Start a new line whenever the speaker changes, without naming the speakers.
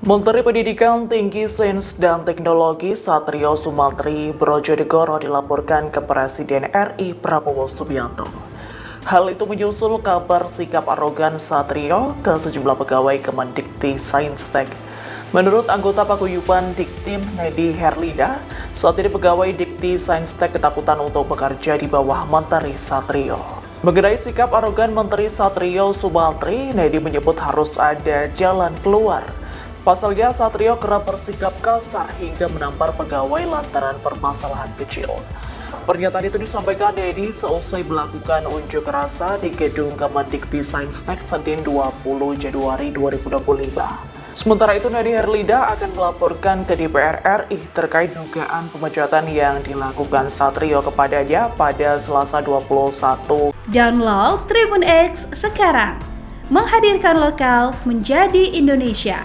Menteri Pendidikan Tinggi Sains dan Teknologi Satrio Sumantri Brodjonegoro dilaporkan ke Presiden RI Prabowo Subianto. Hal itu menyusul kabar sikap arogan Satrio ke sejumlah pegawai Kemendikti Saintek. Menurut anggota paguyuban Diktim Nedi Herlida, saat ini pegawai Dikti Saintek ketakutan untuk bekerja di bawah Menteri Satrio. Mengenai sikap arogan Menteri Satrio Sumantri, Nedi menyebut harus ada jalan keluar. Pasalnya, Satrio kerap bersikap kasar hingga menampar pegawai lantaran permasalahan kecil. Pernyataan itu disampaikan Nedi seusai melakukan unjuk rasa di gedung Kemendikti Saintek Senin 20 Januari 2025. Sementara itu, Nedi Herlida akan melaporkan ke DPR RI terkait dugaan pemecatan yang dilakukan Satrio kepadanya pada Selasa 21.
Download Tribun X sekarang, menghadirkan lokal menjadi Indonesia.